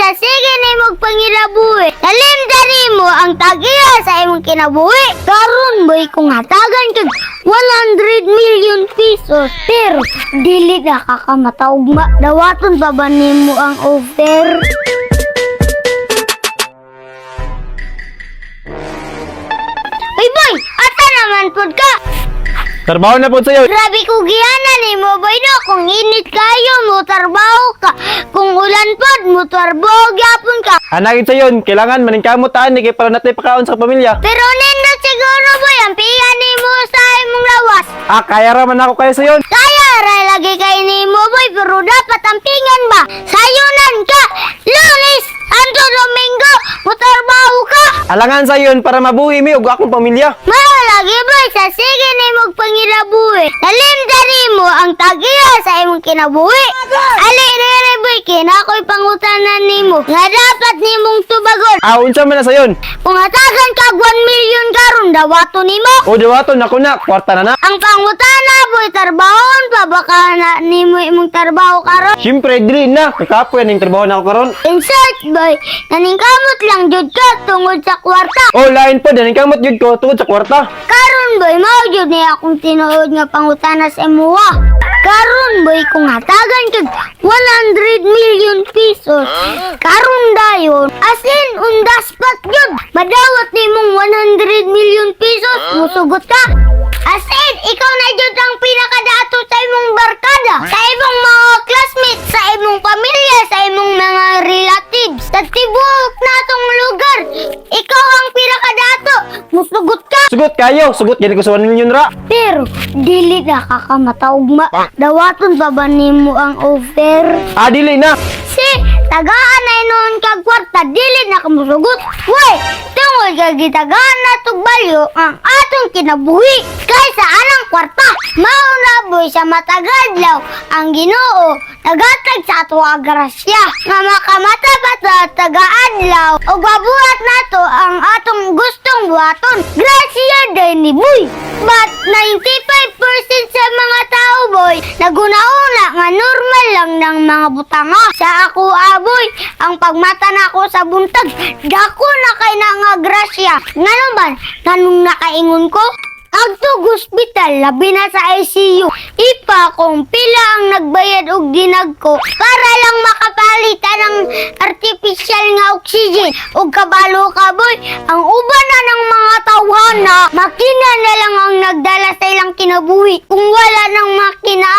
sa sige nimong pangirabuhi. Talim mo ang tagiya sa imong kinabuhi. Karon boy kung hatagan kag 100 million pesos. Pero dili na kakamataugma. Dawaton pa ba nimo ang offer? Ay boy, asa naman pod ka? Trabaho na po sa'yo. Grabe ko giyanan ni mo boy no. Kung init kayo mo trabaho ka. Kung ulan pod mo trabaho gyapon ka. Hanagin sa yun, kailangan maningkamutaan ni kay para natin pakaon sa pamilya. Pero nindot siguro boy ang piya ni mo sa imong lawas. Kaya raman ako kaya sa yun. Kaya ra lagi kay ni mo boy pero dapat ampingan ba? Sayunan ka. Lunes, Santo Domingo, mo trabaho ka. Alangan sa yun para mabuhi mi ug akong pamilya. Malagi boy sa sige ni mong pangirabuhi. Talim mo ang tagiya sa imong kinabuhi. Ali re boy kina ako'y pangutanan nimo nga dapat nimong tubagon. Unsa man na sa yun? Kung hatagan ka 1 million karon dawato nimo. O dawaton ako na, kwarta na na. Ang pangutana boy tarbahon pa baka na nimo imong trabaho karon. Siyempre, dili na. Kakapoy ning trabaho na ako karon. Insert boy, naningkamot lang jud ka tungod sa kwarta. O lain po, daning kamot jud ko tungod sa kwarta. Karon boy, mao jud ni akong tinuod nga pangutana sa imuha. Karon boy, kung hatagan kag 100 million pesos. Karon dayon, as in undas pat jud. Madawat nimong 100 million pesos, musugot ka. As in, ikaw na jud ang pinakadato sa imong barkada, sa imong mga classmates, sa imong pamilya, sa imong mga relatives, sa tibuok natong lugar. Ikaw ang pinakadato, musugot ka. Sugot kayo, sugot gani ko sa 1 million ra. Pero, dili na kakamataugma. Dawaton pa ba nimo ang offer? Dili na. Si, tagaan na noon kag kwarta, dili na kamusugot. Way, tungod kag gitagaan na tugbalyo ang atong kinabuhi. Kaysa anang kwarta, mauna boy sa matagadlaw ang Ginoo nagatag sa ato ang grasya nga makamata pa sa taga-adlaw o gabuhat nato ang atong gustong buhaton. Grasya day ni boy. But 95% sa mga tao boy naguna-una nga normal lang ng mga butanga. Sa ako aboy, ang pagmata na ako sa buntag, dako na kay na nga grasya. Nga naman, nanong nakaingon ko? Agtog hospital, labi na sa ICU. Ipa kung pila ang nagbayad og dinag ko para lang makapalitan ng artificial nga oxygen. Og kabalo ka boy, ang uban na ng mga tawhana, makina na lang ang nagdala sa ilang kinabuhi. Kung wala ng makina,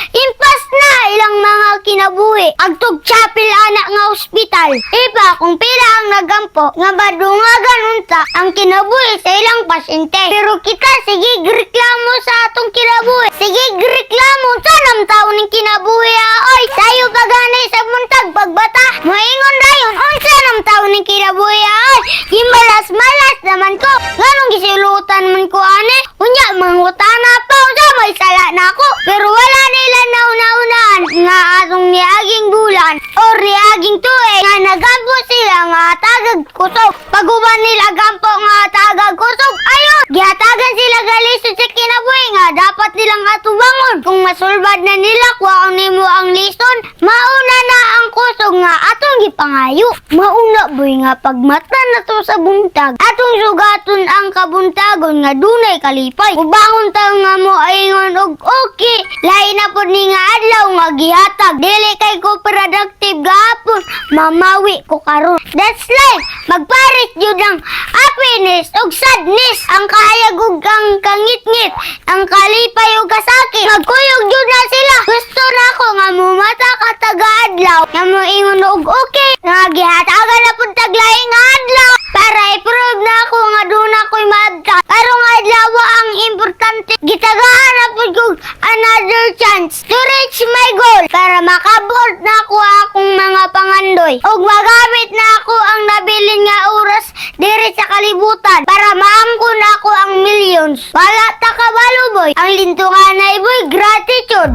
impas na ilang mga kinabuhi. Agtog chapel anak nga ospital. Ipa kung pila ang nagampo, nga badungagan unta ang kinabuhi sa ilang pasyente. Pero kita sige reklamo sa atong kinabuhi. Sige reklamo sa namtaon ng kinabuhi oy. Sayo pagani sa buntag pagbata. Moingon dayon unsa namtaon ng kinabuhi oy. Gimalas-malas naman ko. Nganong gisulutan man ko ani? Unya mangutana pa unsa may sala na ako. Pero wala nila nauna-unaan nga atong niaging bulan or niaging tuig nga nagampo sila nga tagag kusog. Paguban nila gampo nga tagag kusog. Ayon, gihatagan sila galisod sa kinabuhi nga dapat nilang atubangon. Kung masulbad na nila kuwaon nimo ang lison, mauna na ang kusog nga atong gipangayo. Mauna boy nga pagmata na to sa buntag, atong sugaton ang kabuntagon nga dunay kalipay. Ubangon tayo nga mo ayngon og okay. Lain na pod ni nga adlaw nga gihatag. Dili kay ko productive gahapon, mamawi ko karon. That's life. Magparit jud ang happiness og sadness, ang kahayag ug ang kangit-ngit, ang kalipay ug kasakit. Magkuyog jud na sila. Gusto na ko nga mumata ka taga-adlaw nga moingon og okay nga gihatagan na pud taglaing nga adlaw para i-prove na ako nga doon ako'y maabta. Karong adlaw ang importante, gitagaan na pud kog another chance to reach my goal para makabot na ako akong mga pangandoy ug magamit na ako ang nabilin nga oras diri sa kalibutan para maangkon ako ang millions. Wala ta kabalo boy, ang lintungan na boy gratitude.